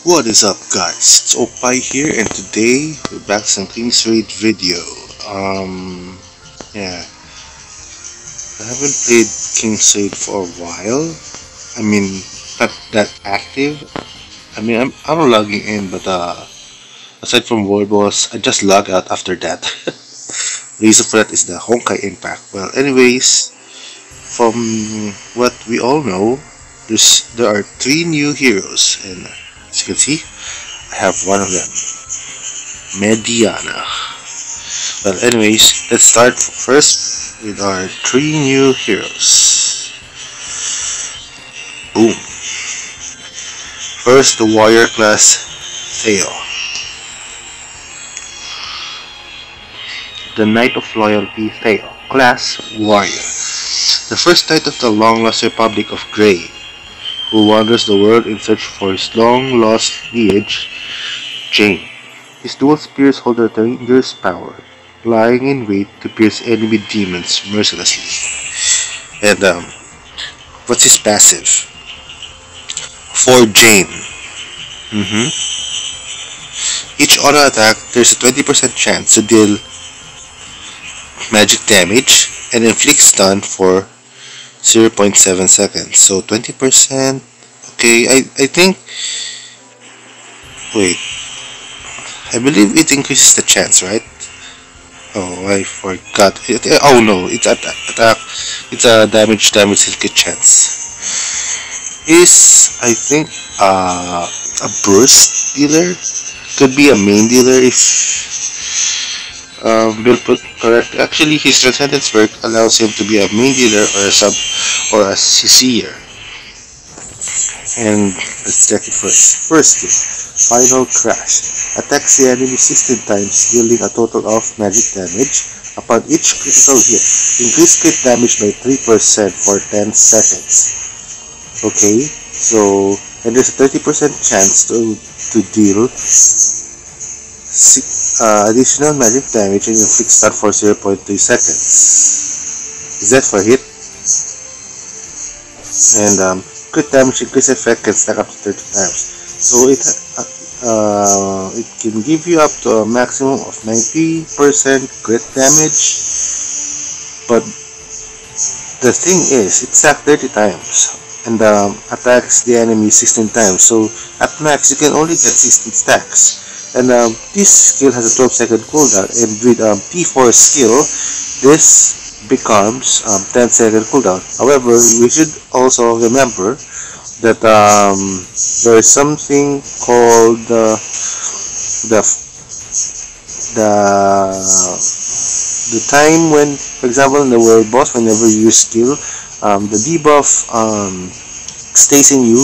What is up, guys? It's Opie here, and today we're back to some King's Raid video. Yeah, I haven't played King's Raid for a while. I mean, not that active. I mean, I'm logging in, but aside from World Boss, I just log out after that. Reason for that is the Honkai impact. Well, anyways, from what we all know, there are 3 new heroes, and as you can see, I have one of them, Mediana. Well, anyways, let's start first with our 3 new heroes. Boom. First, the warrior class Theo. The Knight of Loyalty Theo, class warrior. The first knight of the long-lost Republic of Grey, who wanders the world in search for his long-lost liege, Jane. His dual spears hold a dangerous power, lying in wait to pierce enemy demons mercilessly. And what's his passive? For Jane. Each auto attack, there's a 20% chance to deal magic damage and inflict stun for 0.7 seconds. So 20%. Okay, I think. Wait. I believe it increases the chance, right? Oh, I forgot. Oh no, it's attack. It's a damage inflict chance. Is, I think, a burst dealer. Could be a main dealer if Bill put correct. Actually, his transcendence perk allows him to be a main dealer or a sub or a seer. And let's check it first. First skill, Final Crash. Attacks the enemy 16 times, dealing a total of magic damage. Upon each critical hit, increase crit damage by 3% for 10 seconds. Okay, so and there's a 30% chance to deal additional magic damage and inflict stun for 0.3 seconds. Is that for hit? And crit damage increase effect can stack up to 30 times. So it can give you up to a maximum of 90% crit damage. But the thing is, it stacks 30 times and attacks the enemy 16 times. So at max, you can only get 16 stacks. And this skill has a 12-second cooldown, and with P4 skill, this becomes 10-second cooldown. However, we should also remember that there is something called the time when, for example, in the world boss, whenever you use skill, the debuff stays in you,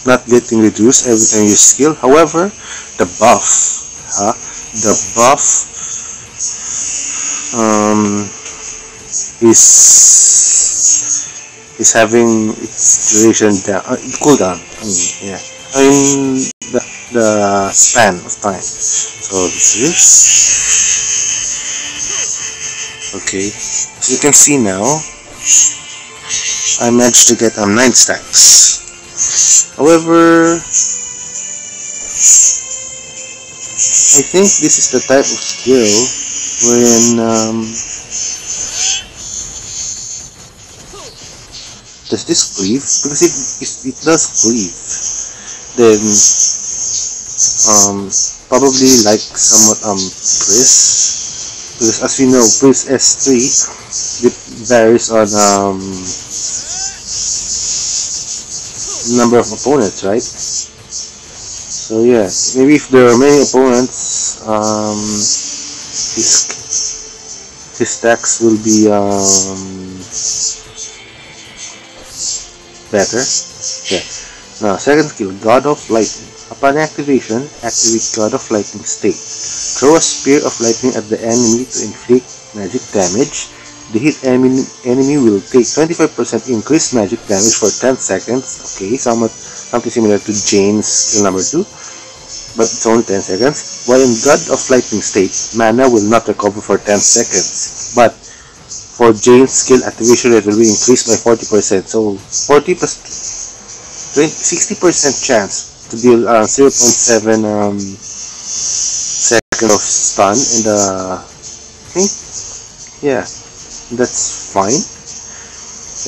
not getting reduced every time you use skill. However, the buff is having its duration down, cooldown. I mean the span of time. So this is okay. As you can see now, I managed to get 9 stacks. However, I think this is the type of skill wherein does this cleave? Because if it does cleave, then probably like somewhat Priest, because as we know, Priest S3 it varies on number of opponents, right? So yeah, maybe if there are many opponents, his stacks will be better. Yeah. Now, second skill, God of Lightning. Upon activation, activate God of Lightning state. Throw a spear of lightning at the enemy to inflict magic damage. The hit enemy will take 25% increased magic damage for 10 seconds. Okay, something similar to Jane's skill number 2, but it's only 10 seconds. While in God of Lightning state, mana will not recover for 10 seconds. But for Jane's skill activation rate will be increased by 40%. So 40 plus 60% chance to deal 0.7 second of stun, and I think, yeah, that's fine.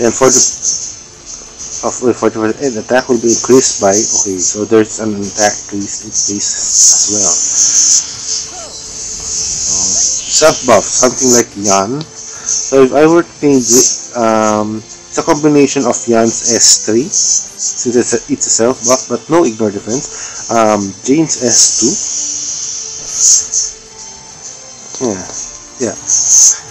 And for the and attack will be increased by, okay, so there's an attack increase as well. Self buff, something like Yan. So if I were to change it, it's a combination of Yan's S3, since it's a self buff, but no ignore defense. Jane's S2. Yeah.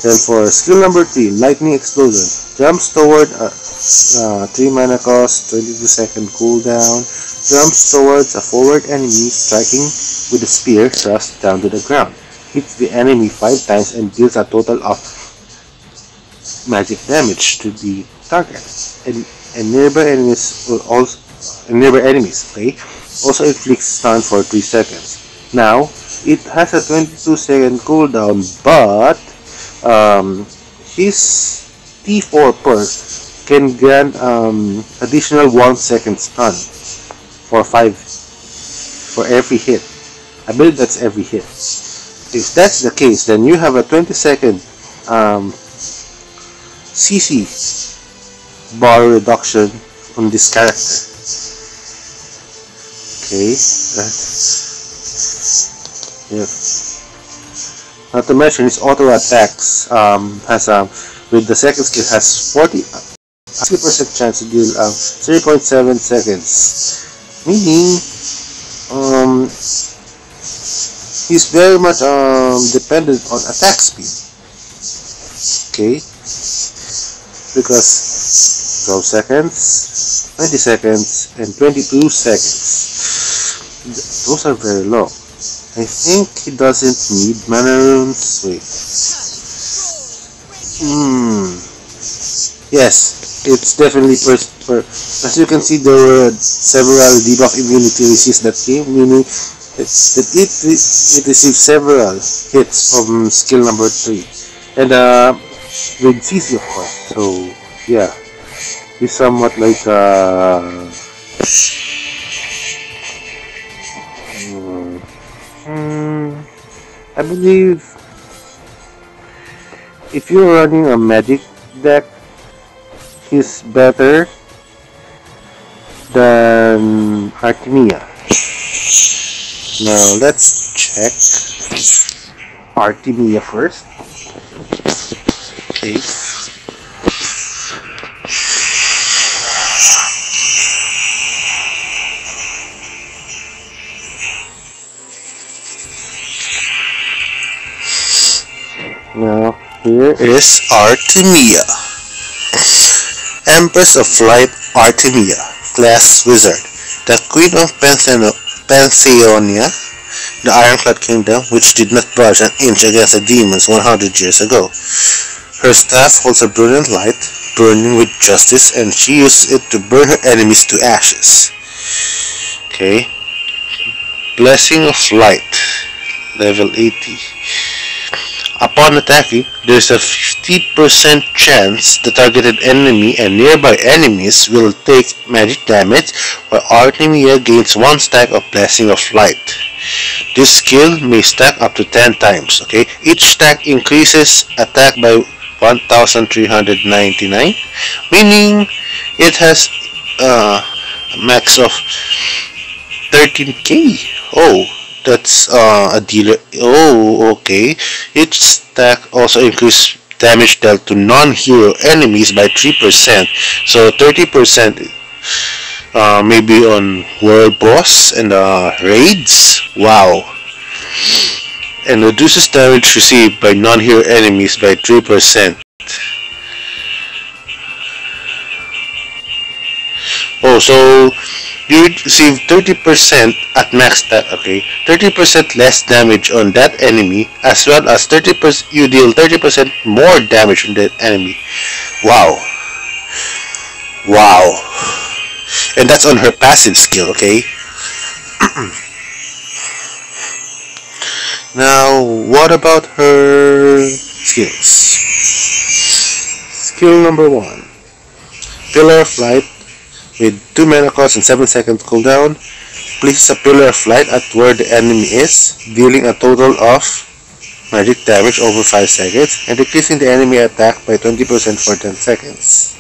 Then for skill number 3, Lightning Explosion. Jumps toward 3 mana cost, 22-second cooldown. Jumps towards a forward enemy, striking with a spear thrust down to the ground. Hits the enemy 5 times and deals a total of magic damage to the target. And nearby enemies also inflicts stun for 3 seconds. Now, it has a 22-second cooldown, but his T4 perk can grant additional 1 second stun for every hit. I believe that's every hit. If that's the case, then you have a 20-second CC bar reduction on this character. Okay, yeah. Not to mention his auto attacks with the second skill has 60% chance to deal 3.7 seconds, meaning he's very much dependent on attack speed. Okay, because 12 seconds, 20 seconds, and 22 seconds. Those are very low. I think he doesn't need mana runes. Wait. Yes, it's definitely as you can see, there were several debuff immunity resists that came, meaning that it received several hits from skill number 3. And with CC, of course. So yeah, he's somewhat like I believe if you're running a magic deck, he's better than Artemia. Now let's check Artemia first. Okay. Now here is Artemia. Empress of Light Artemia, class wizard, the queen of Pantheonia, the Ironclad Kingdom, which did not budge an inch against the demons 100 years ago. Her staff holds a brilliant light, burning with justice, and she uses it to burn her enemies to ashes. Okay. Blessing of Light, level 80. Upon attacking, there is a 50% chance the targeted enemy and nearby enemies will take magic damage, while Artemia gains 1 stack of Blessing of Light. This skill may stack up to 10 times. Okay, each stack increases attack by 1,399, meaning it has a max of 13k. Oh, that's a dealer. Oh, okay. Each stack also increases damage dealt to non-hero enemies by 3%. So 30% maybe on world boss and raids. Wow. And reduces damage received by non-hero enemies by 3%. Oh, so you receive 30% at max stat, okay? 30% less damage on that enemy, as well as 30% you deal 30% more damage on that enemy. Wow. Wow. And that's on her passive skill, okay? Now, what about her skills? Skill number 1. Pillar of Light with 2 mana cost and 7 seconds cooldown. places a pillar of light at where the enemy is, dealing a total of magic damage over 5 seconds and decreasing the enemy attack by 20% for 10 seconds.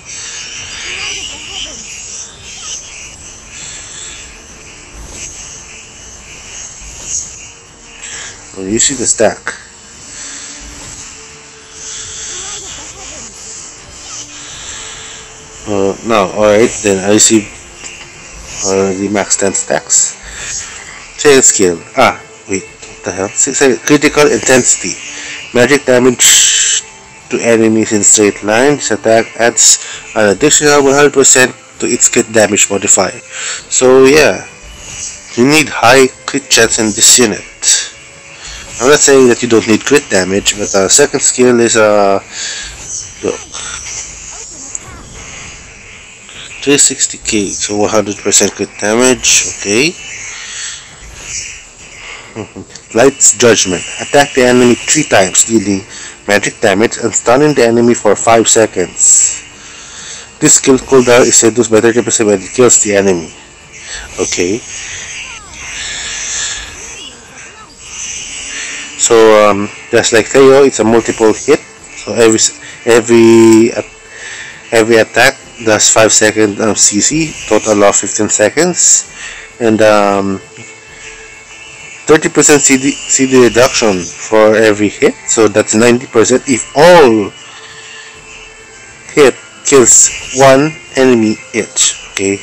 You see the stack. Now, alright, then I see the max 10 stacks. Second skill. Wait, what the hell? Critical intensity. Magic damage to enemies in straight line. This attack adds an additional 100% to its crit damage modifier. So yeah, you need high crit chance in this unit. I'm not saying that you don't need crit damage, but second skill is 360k, so 100% crit damage. Okay. Light's Judgment. Attack the enemy 3 times, dealing magic damage and stunning the enemy for 5 seconds. This skill cooldown is reduced by 30% when it kills the enemy. Okay. So just like Theo, it's a multiple hit. So every attack does 5 seconds CC, total of 15 seconds, and 30% CD reduction for every hit. So that's 90% if all hit kills one enemy each. Okay.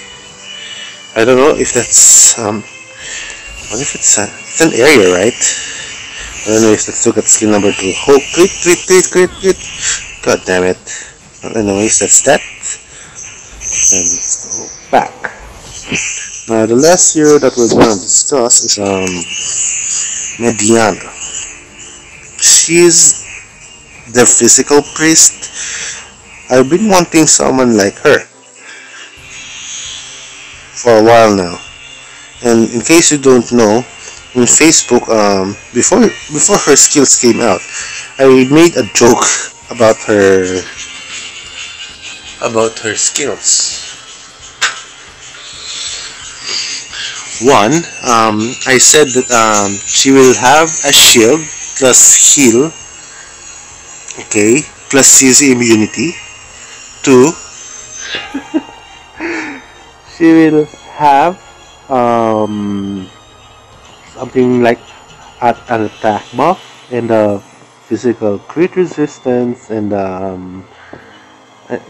I don't know if that's what if it's an area, right? Anyways, let's look at skill number 2. Oh, crit. God damn it. Anyways, that's that. And let's go back. Now, the last hero that we're gonna discuss is Mediana. She's the physical priest. I've been wanting someone like her for a while now. And in case you don't know, in Facebook, before her skills came out, I made a joke about her skills. One, I said that she will have a shield plus heal, okay, plus CC immunity. 2, she will have something like an attack buff and physical crit resistance and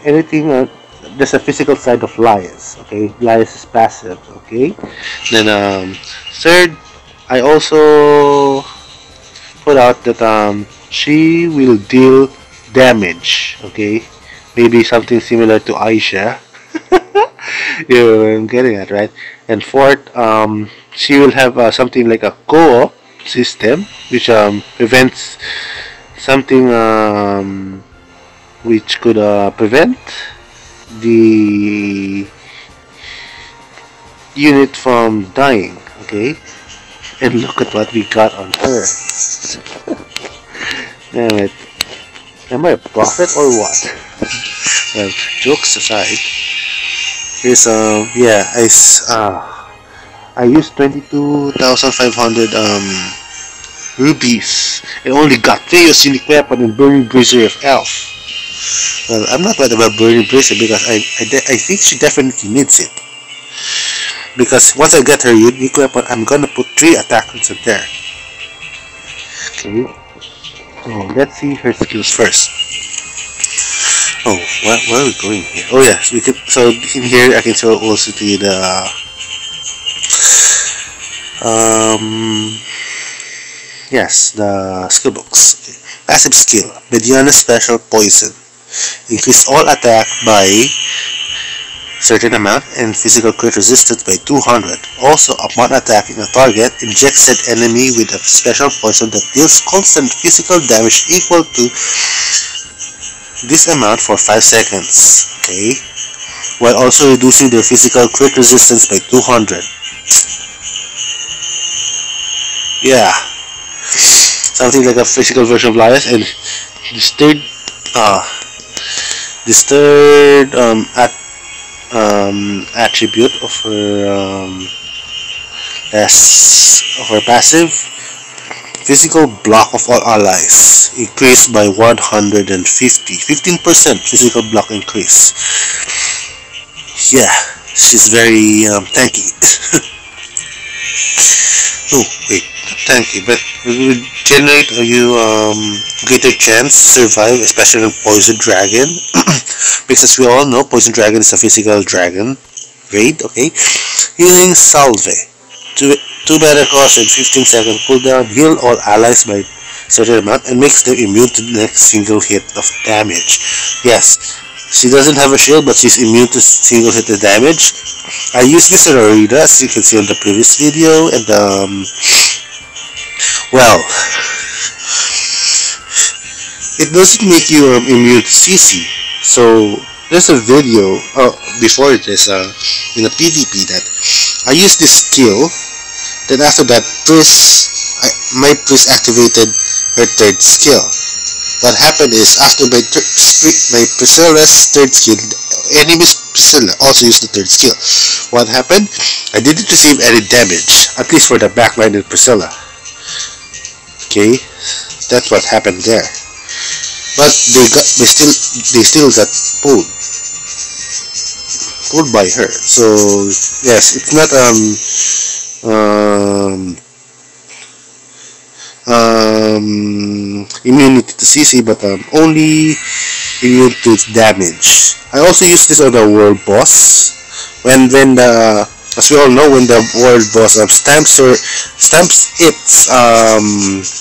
anything. There's a physical side of Lias. Okay, Lias is passive. Okay, then third, I also put out that she will deal damage. Okay, maybe something similar to Aisha. You know what I'm getting at, right? And fourth, she will have something like a co-op system, which prevents something which could prevent the unit from dying. Okay, and look at what we got on her. Damn it! Am I a prophet or what? Well, jokes aside. Here's yeah, I used 22,500 rubies and only got Theo's unique weapon and Burning Brazier of Elf. Well, I'm not mad about Burning Brazier because I think she definitely needs it. Because once I get her unique weapon, I'm gonna put 3 attackers in there. Okay. So let's see her skills first. Oh, where are we going here? Oh yes, we could. So in here, I can show also to you the yes, the skill books. Okay. Passive skill: Mediana Special Poison. Increase all attack by certain amount and physical crit resistance by 200. Also, upon attacking a target, inject said enemy with a special poison that deals constant physical damage equal to this amount for 5 seconds, okay, while also reducing their physical crit resistance by 200. Yeah, something like a physical version of Lias. And this third attribute of her As for passive, physical block of all allies increased by 150. 15% physical block increase. Yeah, she's very tanky. Oh, wait, not tanky, but it will generate you greater chance to survive, especially in Poison Dragon. Because as we all know, Poison Dragon is a physical dragon raid, okay? Healing Salve. 2 mana cost and 15-second cooldown. Heal all allies by certain amount and makes them immune to the next single hit of damage. Yes, she doesn't have a shield, but she's immune to single hit of damage. I used this in Arena, as you can see on the previous video, and well, it doesn't make you immune to CC. So there's a video before this in a PvP that I used this skill. Then after that, my priest activated her third skill. What happened is after my Priscilla's third skill, enemy's Priscilla also used the third skill. What happened? I didn't receive any damage, at least for the backline and Priscilla. Okay, that's what happened there. But they still got pulled by her. So yes, it's not immunity to CC, but only immune to its damage. I also use this on the world boss. When the as we all know, when the world boss stamps its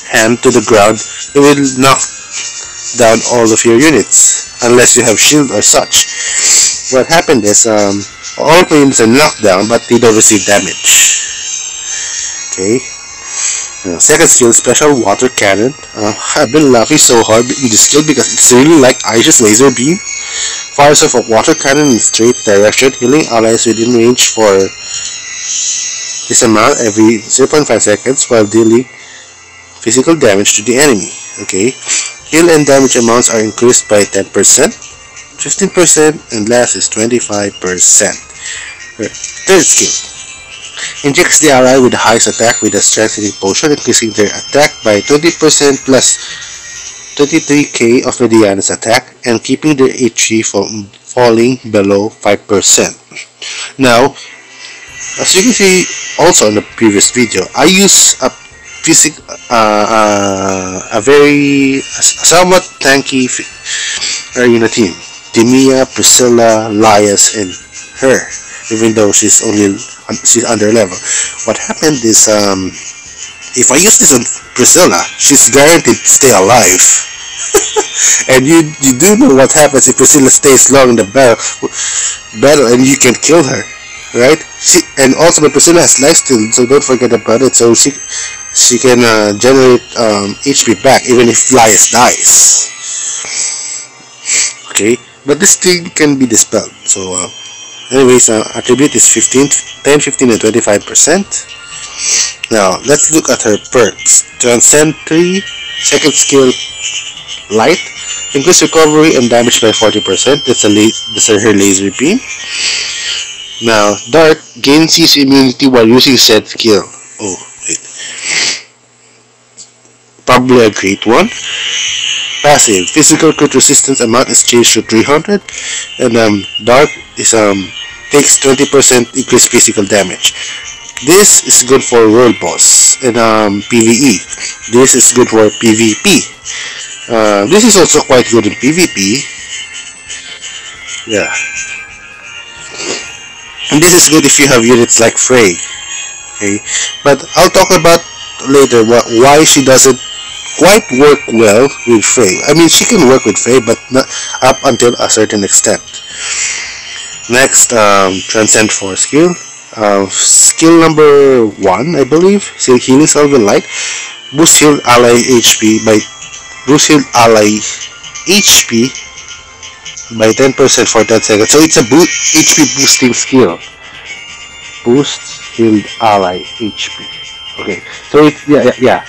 hand to the ground, it will knock down all of your units unless you have shield or such. What happened is all of my units are knocked down, but they don't receive damage. Okay. Second skill, special water cannon. I've been laughing so hard in this skill because it's really like Aisha's laser beam. Fires off a water cannon in straight direction, healing allies within range for this amount every 0.5 seconds while dealing physical damage to the enemy. Okay. Heal and damage amounts are increased by 10%, 15%, and last is 25%. Third skill. Injects the ally with the highest attack with a strengthening potion, increasing their attack by 20% plus 23k of Mediana's attack, and keeping their HP from falling below 5%. Now, as you can see also in the previous video, I use a somewhat tanky arena team. Artemia, Priscilla, Lias, and her, even though she's under level. What happened is if I use this on Priscilla, she's guaranteed to stay alive. And you do know what happens if Priscilla stays long in the battle and you can kill her, right? And also my Priscilla has lifesteal, so don't forget about it. So she can generate HP back even if Lias dies. Okay, but this thing can be dispelled. So anyways, attribute is 10, 15, and 25%. Now, let's look at her perks. Transcend 3, second skill, Light. Increase recovery and damage by 40%. That's her laser beam. Now, Dark. Gain CC immunity while using said skill. Oh, wait. Probably a great one. Passive. Physical crit resistance amount is changed to 300. And Dark is takes 20% increased physical damage. This is good for world boss and PvE. This is good for PvP. This is also quite good in PvP. Yeah. And this is good if you have units like Frey. Okay. But I'll talk about later why she doesn't quite work well with Frey. I mean, she can work with Frey, but not up until a certain extent. Next, Transcend 4 skill. Skill number 1, I believe. So Healing Salve Light. Boost healed ally HP by 10% for 10 seconds. So it's a HP boosting skill. Boost healed ally HP. Okay. So it's yeah.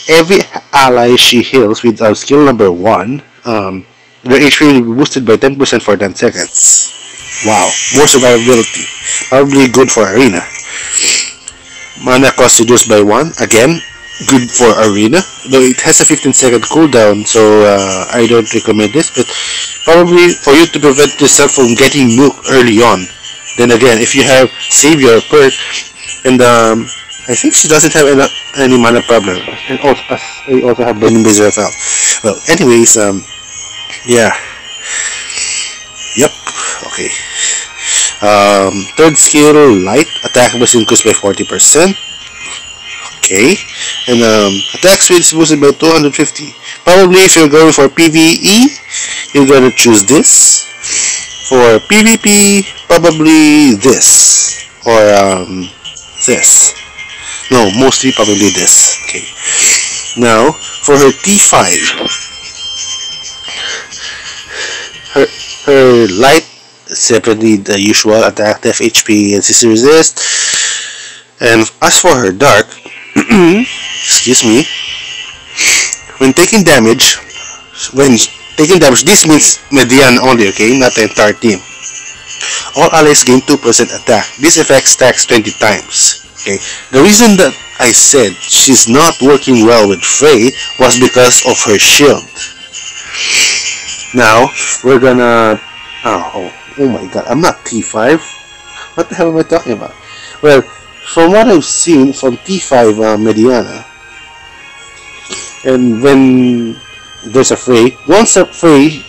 Every ally she heals with skill number 1, their HP will be boosted by 10% for 10 seconds. Wow, more survivability. Probably good for arena. Mana cost reduced by 1. Again, good for arena. Though it has a 15-second cooldown, so I don't recommend this. But probably for you to prevent yourself from getting nuked early on. Then again, if you have Savior perk, and I think she doesn't have any mana problem. And also, I also have Burning Blaze as well. Well, anyways, yeah. Yep. Okay. Third skill, light. Attack was increased by 40%. Okay. And attack speed is boosted by 250. Probably if you're going for PvE, you're gonna choose this. For PvP, probably this. Or this. No, mostly probably this. Okay. Now, for her T5, her light, separately the usual attack, def, HP, and CC resist. And as for her dark, excuse me, when taking damage, this means Mediana only, okay, not the entire team. All allies gain 2% attack. This effect stacks 20 times. Okay, the reason that I said she's not working well with Frey was because of her shield. Now we're gonna oh my god, I'm not T5. What the hell am I talking about? Well, from what I've seen from T5 Mediana, and when there's a Frey, once a Frey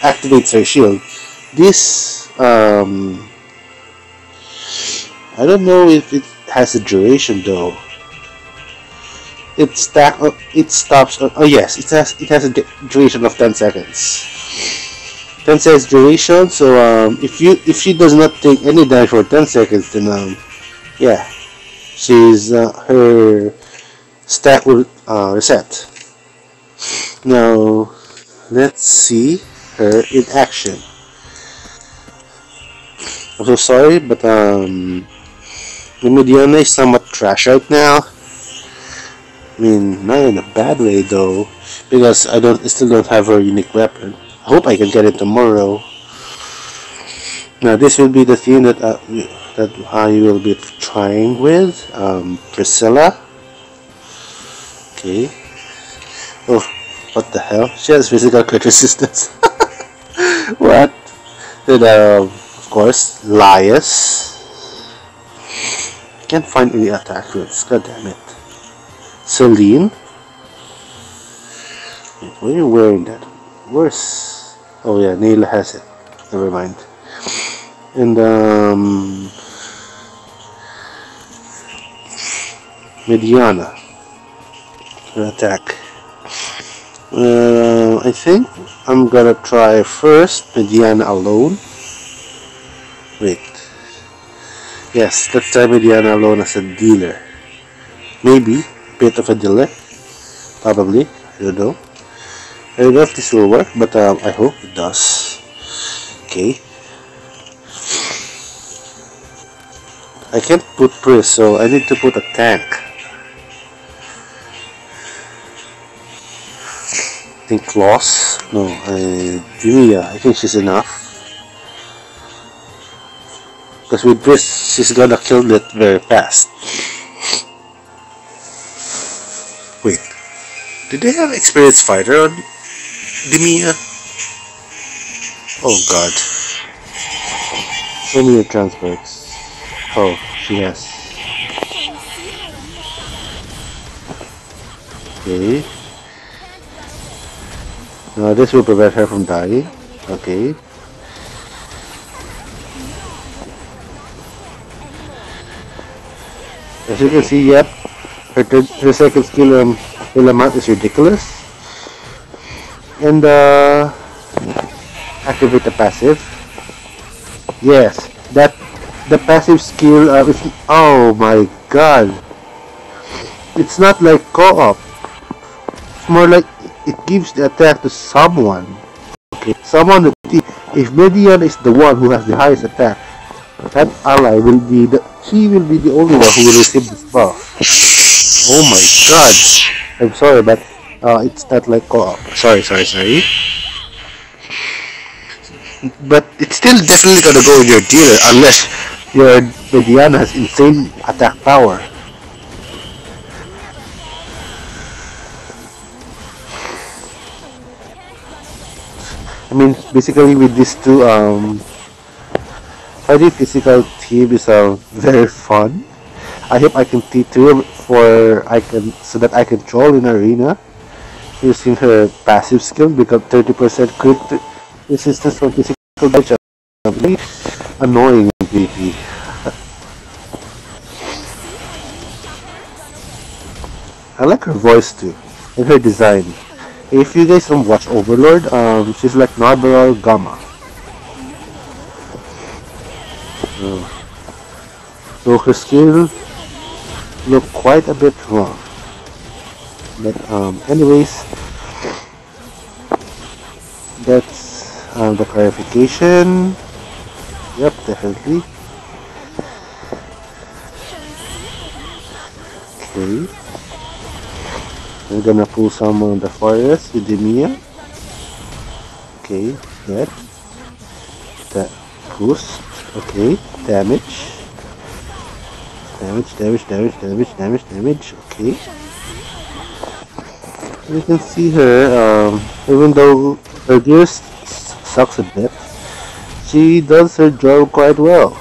activates her shield, this I don't know if it has a duration though. It stops. Oh yes, it has a duration of 10 seconds. 10 seconds duration. So if she does not take any damage for 10 seconds, then yeah, her stat will reset. Now let's see her in action. I'm so sorry, but the Mediana is somewhat trash right now. I mean, not in a bad way though, because I still don't have her unique weapon. I hope I can get it tomorrow. Now this will be the theme that I will be trying with Priscilla. Okay. Oh, what the hell? She has physical crit resistance. What? Then of course, Lias. Can't find any attack routes. God damn it. Celine. Wait, why are you wearing that? Where's? Oh yeah, Naila has it. Never mind. And Mediana. Attack. I think I'm gonna try first Mediana alone. Wait. Yes, let's try Mediana alone as a dealer. Maybe a bit of a delay. Probably. I don't know. I don't know if this will work, but I hope it does. Okay. I can't put Pris, so I need to put a tank. I think Claus. No, Artemia. I think she's enough. Because with this, she's gonna kill it very fast. Wait, did they have experienced fighter on Artemia? Oh god. Show me your transfers. Oh, she has. Okay. Now this will prevent her from dying. Okay. As you can see, yep, her second skill amount is ridiculous. And activate the passive. Yes, the passive skill is, oh my god. It's not like co-op. It's more like it gives the attack to someone. Okay, someone that if Mediana is the one who has the highest attack, that ally will be she will be the only one who will receive this buff. Oh my god. I'm sorry, but it's not like co-op. Sorry. But it's still definitely gonna go in your dealer unless Your Mediana has insane attack power. I mean, basically with these two, fighting physical team is very fun. I hope I can T2 for I can so that I can troll in arena using her passive skill because 30% crit resistance from physical damage. Very annoying in PvP. I like her voice too and her design. If you guys don't watch Overlord, she's like Narberal Gamma. Uh, so her skill look quite a bit wrong. But anyways, that's the clarification. Yep, definitely. Okay. I'm gonna pull some on the forest with the Mia. Okay, that. That boost. Okay, damage. Damage. Okay. You can see her, even though her gear sucks a bit, she does her job quite well.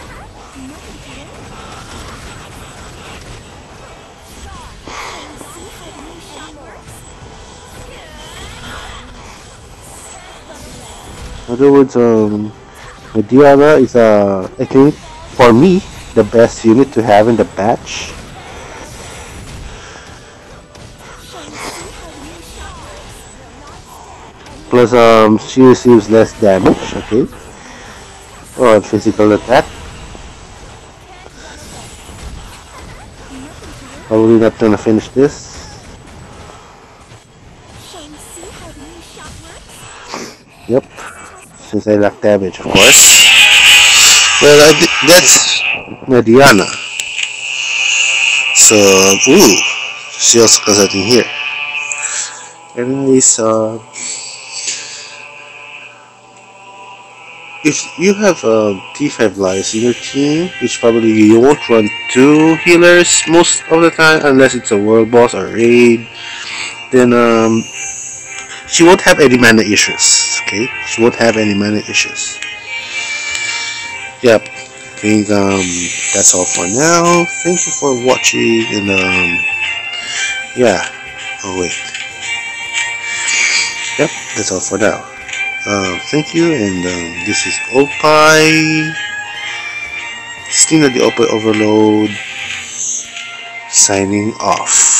In other words, Mediana is, I think, for me, the best unit to have in the batch. Plus, she receives less damage, okay? Or physical attack. Probably not gonna finish this. Yep, since I lack damage, of course. Well, that's Mediana. So, ooh, she also comes out in here. Anyways, if you have T5 lives in your team, which probably you won't run two healers most of the time unless it's a world boss or raid, then she won't have any mana issues. Okay, she won't have any mana issues. Yep, I think that's all for now. Thank you for watching, and yeah. Oh wait. Yep, that's all for now. Thank you, and this is Opie, Stina the Opie Overload, signing off.